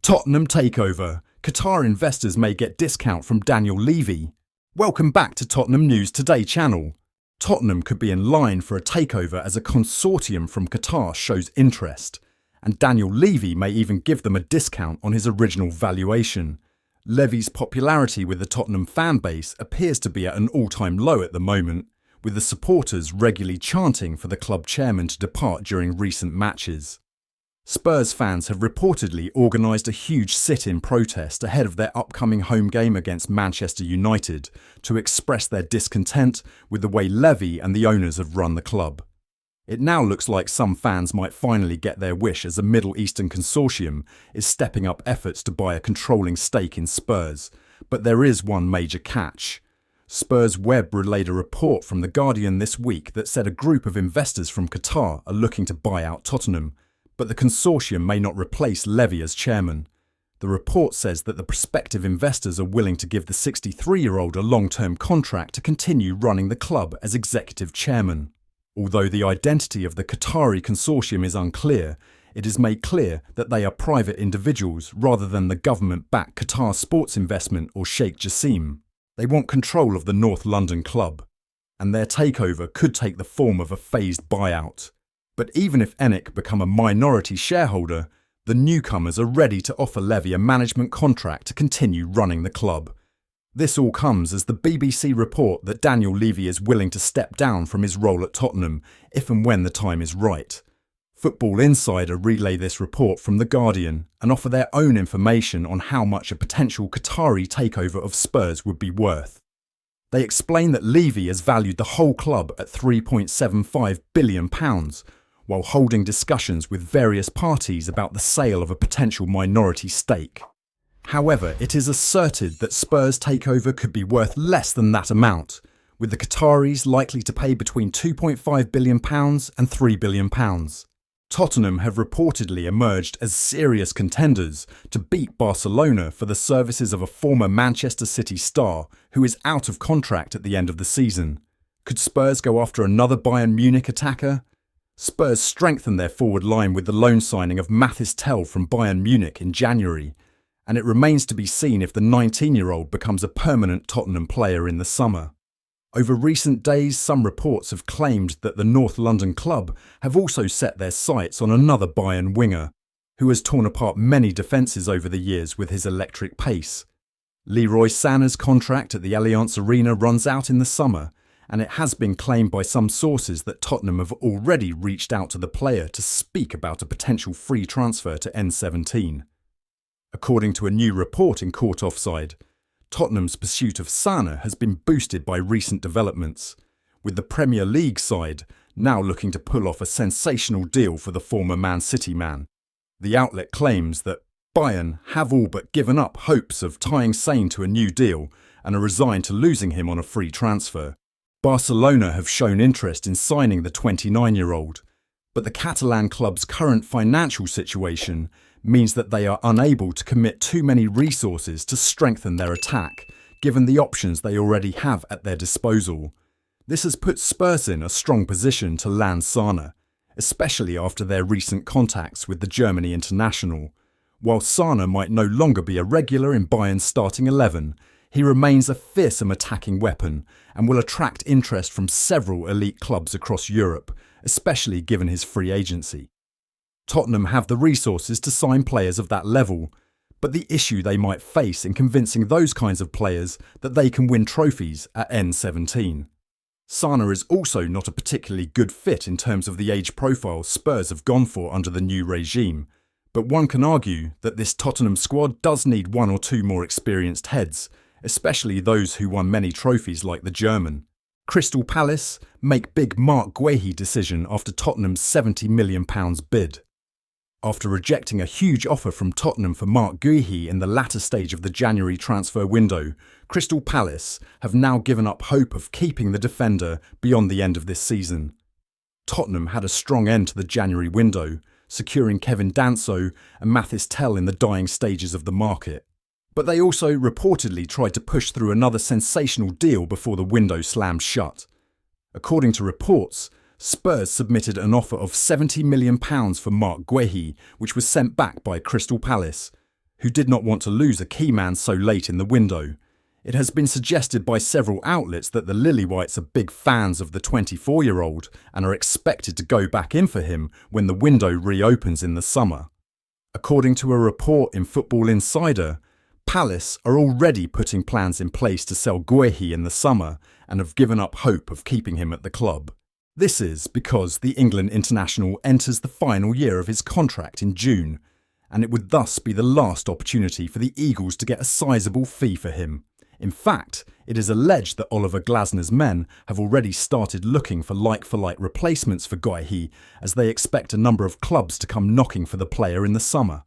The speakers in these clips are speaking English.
Tottenham takeover. Qatar investors may get discount from Daniel Levy. Welcome back to Tottenham News Today channel. Tottenham could be in line for a takeover as a consortium from Qatar shows interest, and Daniel Levy may even give them a discount on his original valuation. Levy's popularity with the Tottenham fan base appears to be at an all-time low at the moment, with the supporters regularly chanting for the club chairman to depart during recent matches. Spurs fans have reportedly organised a huge sit-in protest ahead of their upcoming home game against Manchester United to express their discontent with the way Levy and the owners have run the club. It now looks like some fans might finally get their wish as a Middle Eastern consortium is stepping up efforts to buy a controlling stake in Spurs, but there is one major catch. Spurs Web relayed a report from The Guardian this week that said a group of investors from Qatar are looking to buy out Tottenham, but the consortium may not replace Levy as chairman. The report says that the prospective investors are willing to give the 63-year-old a long-term contract to continue running the club as executive chairman. Although the identity of the Qatari consortium is unclear, it is made clear that they are private individuals rather than the government-backed Qatar Sports Investment or Sheikh Jassim. They want control of the North London club, and their takeover could take the form of a phased buyout. But even if ENIC become a minority shareholder, the newcomers are ready to offer Levy a management contract to continue running the club. This all comes as the BBC report that Daniel Levy is willing to step down from his role at Tottenham if and when the time is right. Football Insider relay this report from The Guardian and offer their own information on how much a potential Qatari takeover of Spurs would be worth. They explain that Levy has valued the whole club at £3.75 billion, while holding discussions with various parties about the sale of a potential minority stake. However, it is asserted that Spurs' takeover could be worth less than that amount, with the Qataris likely to pay between £2.5 billion and £3 billion. Tottenham have reportedly emerged as serious contenders to beat Barcelona for the services of a former Manchester City star who is out of contract at the end of the season. Could Spurs go after another Bayern Munich attacker? Spurs strengthened their forward line with the loan signing of Mathys Tel from Bayern Munich in January, and it remains to be seen if the 19-year-old becomes a permanent Tottenham player in the summer. Over recent days, some reports have claimed that the North London club have also set their sights on another Bayern winger, who has torn apart many defences over the years with his electric pace. Leroy Sané's contract at the Allianz Arena runs out in the summer, and it has been claimed by some sources that Tottenham have already reached out to the player to speak about a potential free transfer to N17. According to a new report in CaughtOffside, Tottenham's pursuit of Sane has been boosted by recent developments, with the Premier League side now looking to pull off a sensational deal for the former Man City man. The outlet claims that Bayern have all but given up hopes of tying Sane to a new deal and are resigned to losing him on a free transfer. Barcelona have shown interest in signing the 29-year-old, but the Catalan club's current financial situation means that they are unable to commit too many resources to strengthen their attack, given the options they already have at their disposal. This has put Spurs in a strong position to land Sane, especially after their recent contacts with the Germany international. While Sane might no longer be a regular in Bayern's starting 11, he remains a fearsome attacking weapon and will attract interest from several elite clubs across Europe, especially given his free agency. Tottenham have the resources to sign players of that level, but the issue they might face in convincing those kinds of players that they can win trophies at N17. Sane is also not a particularly good fit in terms of the age profile Spurs have gone for under the new regime, but one can argue that this Tottenham squad does need one or two more experienced heads, especially those who won many trophies like the German. Crystal Palace make big Marc Guehi decision after Tottenham's £70 million bid. After rejecting a huge offer from Tottenham for Marc Guehi in the latter stage of the January transfer window, Crystal Palace have now given up hope of keeping the defender beyond the end of this season. Tottenham had a strong end to the January window, securing Kevin Danso and Mathys Tel in the dying stages of the market. But they also reportedly tried to push through another sensational deal before the window slammed shut. According to reports, Spurs submitted an offer of £70 million for Marc Guehi, which was sent back by Crystal Palace, who did not want to lose a key man so late in the window. It has been suggested by several outlets that the Lilywhites are big fans of the 24-year-old and are expected to go back in for him when the window reopens in the summer. According to a report in Football Insider, Palace are already putting plans in place to sell Guehi in the summer and have given up hope of keeping him at the club. This is because the England international enters the final year of his contract in June, and it would thus be the last opportunity for the Eagles to get a sizable fee for him. In fact, it is alleged that Oliver Glasner's men have already started looking for like-for-like replacements for Guehi, as they expect a number of clubs to come knocking for the player in the summer.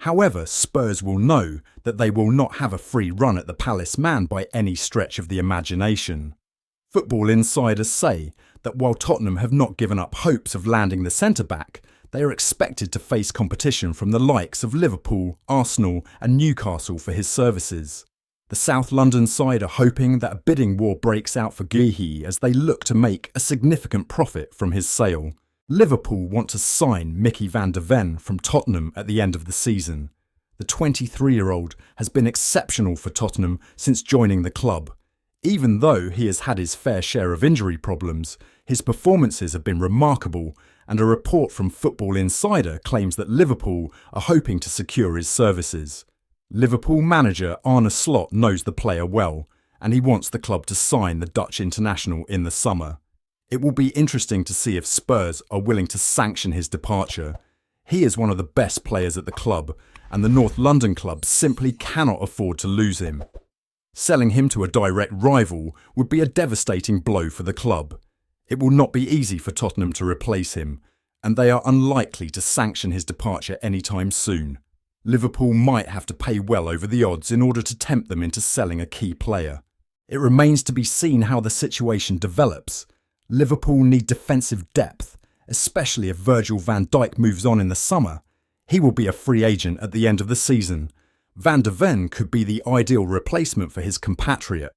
However, Spurs will know that they will not have a free run at the Palace man by any stretch of the imagination. Football insiders say that while Tottenham have not given up hopes of landing the centre-back, they are expected to face competition from the likes of Liverpool, Arsenal and Newcastle for his services. The South London side are hoping that a bidding war breaks out for Guehi as they look to make a significant profit from his sale. Liverpool want to sign Mickey van der Ven from Tottenham at the end of the season. The 23-year-old has been exceptional for Tottenham since joining the club. Even though he has had his fair share of injury problems, his performances have been remarkable, and a report from Football Insider claims that Liverpool are hoping to secure his services. Liverpool manager Arne Slot knows the player well, and he wants the club to sign the Dutch international in the summer. It will be interesting to see if Spurs are willing to sanction his departure. He is one of the best players at the club, and the North London club simply cannot afford to lose him. Selling him to a direct rival would be a devastating blow for the club. It will not be easy for Tottenham to replace him, and they are unlikely to sanction his departure anytime soon. Liverpool might have to pay well over the odds in order to tempt them into selling a key player. It remains to be seen how the situation develops. Liverpool need defensive depth, especially if Virgil van Dijk moves on in the summer. He will be a free agent at the end of the season. Van der Ven could be the ideal replacement for his compatriot.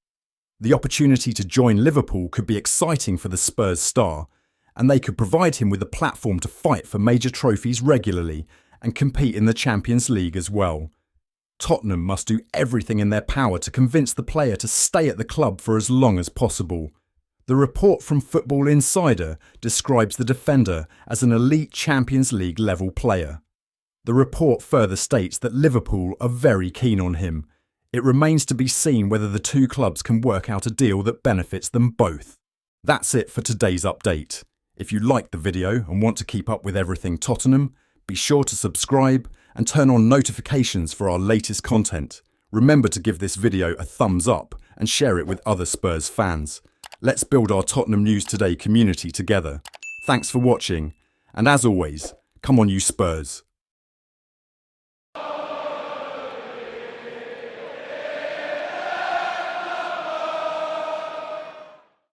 The opportunity to join Liverpool could be exciting for the Spurs star, and they could provide him with a platform to fight for major trophies regularly and compete in the Champions League as well. Tottenham must do everything in their power to convince the player to stay at the club for as long as possible. The report from Football Insider describes the defender as an elite Champions League level player. The report further states that Liverpool are very keen on him. It remains to be seen whether the two clubs can work out a deal that benefits them both. That's it for today's update. If you liked the video and want to keep up with everything Tottenham, be sure to subscribe and turn on notifications for our latest content. Remember to give this video a thumbs up and share it with other Spurs fans. Let's build our Tottenham News Today community together. Thanks for watching, and as always, come on you Spurs.